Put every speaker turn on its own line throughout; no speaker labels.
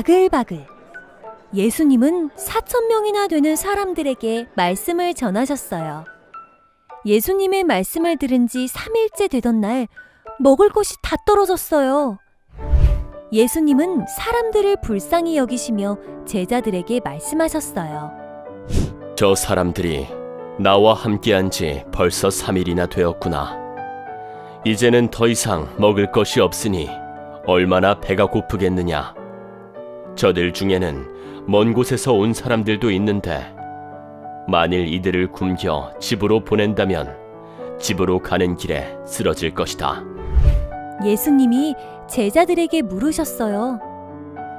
바글바글. 예수님은 4,000명이나 되는 사람들에게 말씀을 전하셨어요. 예수님의 말씀을 들은 지 3일째 되던 날 먹을 것이 다 떨어졌어요. 예수님은 사람들을 불쌍히 여기시며 제자들에게 말씀하셨어요.
저 사람들이 나와 함께한 지 벌써 3일이나 되었구나. 이제는 더 이상 먹을 것이 없으니 얼마나 배가 고프겠느냐. 저들 중에는 먼 곳에서 온 사람들도 있는데 만일 이들을 굶겨 집으로 보낸다면 집으로 가는 길에 쓰러질 것이다.
예수님이 제자들에게 물으셨어요.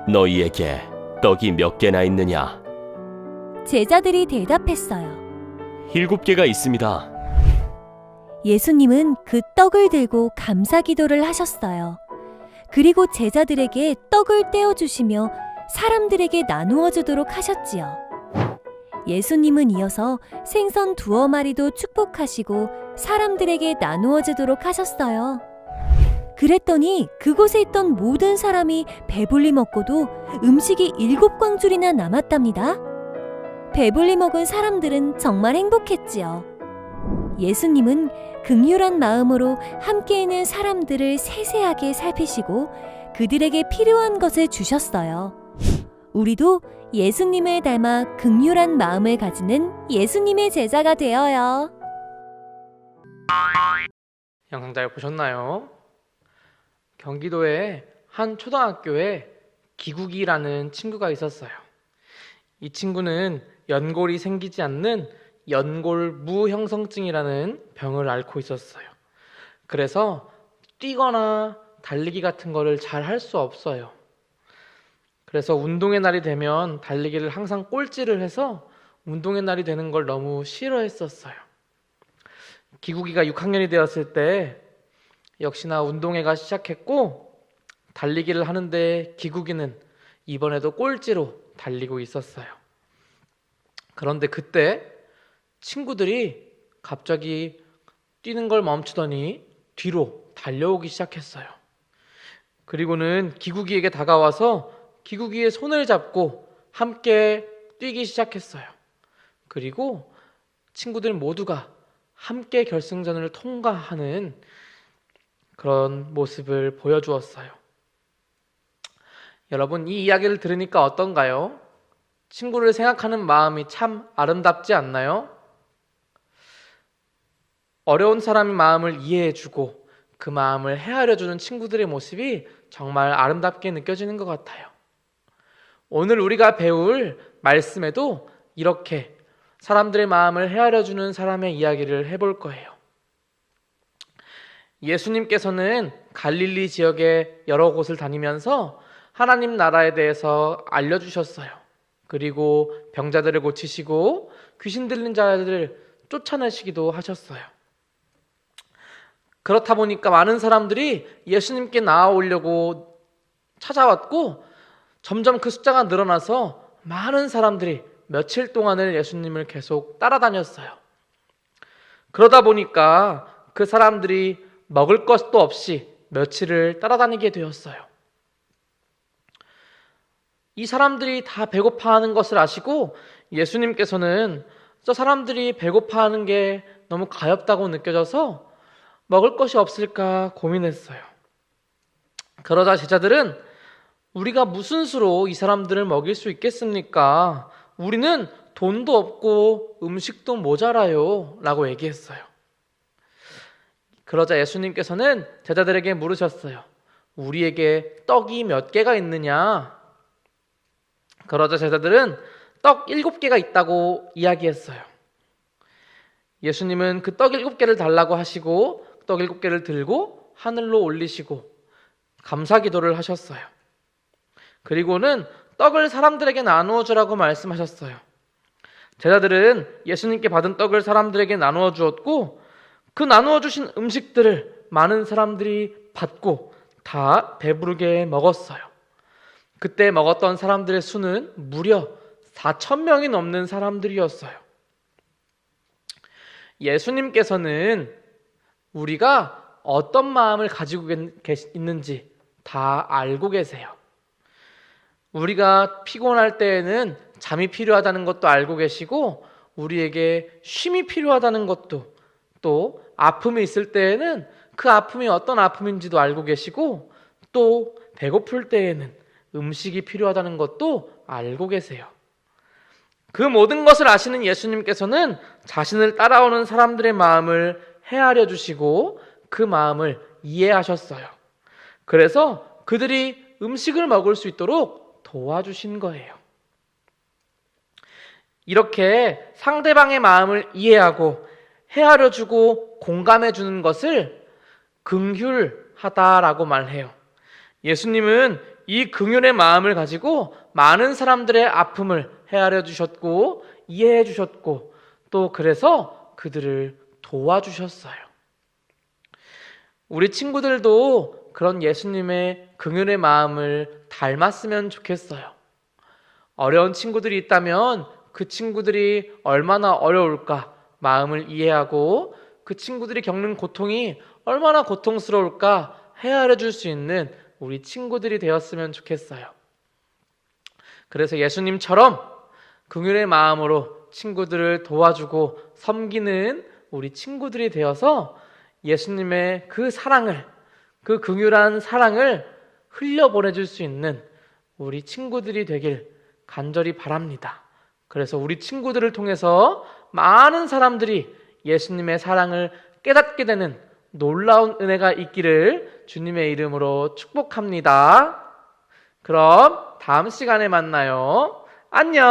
너희에게 떡이 몇 개나 있느냐?
제자들이 대답했어요.
7개가 있습니다.
예수님은 그 떡을 들고 감사 기도를 하셨어요. 그리고 제자들에게 떡을 떼어주시며 사람들에게 나누어 주도록 하셨지요. 예수님은 이어서 생선 2마리도 축복하시고 사람들에게 나누어 주도록 하셨어요. 그랬더니 그곳에 있던 모든 사람이 배불리 먹고도 음식이 7광줄이나 남았답니다. 배불리 먹은 사람들은 정말 행복했지요. 예수님은 긍휼한 마음으로 함께 있는 사람들을 세세하게 살피시고 그들에게 필요한 것을 주셨어요. 우리도 예수님을 닮아 긍휼한 마음을 가지는 예수님의 제자가 되어요.
영상 잘 보셨나요? 경기도의 한 초등학교에 기국이라는 친구가 있었어요. 이 친구는 연골이 생기지 않는 연골무형성증이라는 병을 앓고 있었어요. 그래서 뛰거나 달리기 같은 거를 잘 할 수 없어요. 그래서 운동의 날이 되면 달리기를 항상 꼴찌를 해서 운동의 날이 되는 걸 너무 싫어했었어요. 기국이가 6학년이 되었을 때 역시나 운동회가 시작했고 달리기를 하는데 기국이는 이번에도 꼴찌로 달리고 있었어요. 그런데 그때 친구들이 갑자기 뛰는 걸 멈추더니 뒤로 달려오기 시작했어요. 그리고는 기국이에게 다가와서 기국이의 손을 잡고 함께 뛰기 시작했어요. 그리고 친구들 모두가 함께 결승전을 통과하는 그런 모습을 보여주었어요. 여러분, 이 이야기를 들으니까 어떤가요? 친구를 생각하는 마음이 참 아름답지 않나요? 어려운 사람의 마음을 이해해주고 그 마음을 헤아려주는 친구들의 모습이 정말 아름답게 느껴지는 것 같아요. 오늘 우리가 배울 말씀에도 이렇게 사람들의 마음을 헤아려주는 사람의 이야기를 해볼 거예요. 예수님께서는 갈릴리 지역의 여러 곳을 다니면서 하나님 나라에 대해서 알려주셨어요. 그리고 병자들을 고치시고 귀신 들린 자들을 쫓아내시기도 하셨어요. 그렇다 보니까 많은 사람들이 예수님께 나아오려고 찾아왔고 점점 그 숫자가 늘어나서 많은 사람들이 며칠 동안을 예수님을 계속 따라다녔어요. 그러다 보니까 그 사람들이 먹을 것도 없이 며칠을 따라다니게 되었어요. 이 사람들이 다 배고파하는 것을 아시고 예수님께서는 저 사람들이 배고파하는 게 너무 가엾다고 느껴져서 먹을 것이 없을까 고민했어요. 그러자 제자들은 우리가 무슨 수로 이 사람들을 먹일 수 있겠습니까? 우리는 돈도 없고 음식도 모자라요 라고 얘기했어요. 그러자 예수님께서는 제자들에게 물으셨어요. 우리에게 떡이 몇 개가 있느냐? 그러자 제자들은 떡 7개가 있다고 이야기했어요. 예수님은 그 떡 7개를 달라고 하시고 떡 7개를 들고 하늘로 올리시고 감사 기도를 하셨어요. 그리고는 떡을 사람들에게 나누어 주라고 말씀하셨어요. 제자들은 예수님께 받은 떡을 사람들에게 나누어 주었고 그 나누어 주신 음식들을 많은 사람들이 받고 다 배부르게 먹었어요. 그때 먹었던 사람들의 수는 무려 4,000명이 넘는 사람들이었어요. 예수님께서는 우리가 어떤 마음을 가지고 있는지 다 알고 계세요. 우리가 피곤할 때에는 잠이 필요하다는 것도 알고 계시고 우리에게 쉼이 필요하다는 것도, 또 아픔이 있을 때에는 그 아픔이 어떤 아픔인지도 알고 계시고, 또 배고플 때에는 음식이 필요하다는 것도 알고 계세요. 그 모든 것을 아시는 예수님께서는 자신을 따라오는 사람들의 마음을 헤아려 주시고 그 마음을 이해하셨어요. 그래서 그들이 음식을 먹을 수 있도록 도와주신 거예요. 이렇게 상대방의 마음을 이해하고 헤아려 주고 공감해 주는 것을 긍휼하다라고 말해요. 예수님은 이 긍휼의 마음을 가지고 많은 사람들의 아픔을 헤아려 주셨고 이해해 주셨고 또 그래서 그들을 도와주셨어요. 우리 친구들도 그런 예수님의 긍휼의 마음을 닮았으면 좋겠어요. 어려운 친구들이 있다면 그 친구들이 얼마나 어려울까 마음을 이해하고 그 친구들이 겪는 고통이 얼마나 고통스러울까 헤아려 줄 수 있는 우리 친구들이 되었으면 좋겠어요. 그래서 예수님처럼 긍휼의 마음으로 친구들을 도와주고 섬기는 우리 친구들이 되어서 예수님의 그 사랑을, 그 긍휼한 사랑을 흘려보내줄 수 있는 우리 친구들이 되길 간절히 바랍니다. 그래서 우리 친구들을 통해서 많은 사람들이 예수님의 사랑을 깨닫게 되는 놀라운 은혜가 있기를 주님의 이름으로 축복합니다. 그럼 다음 시간에 만나요. 안녕.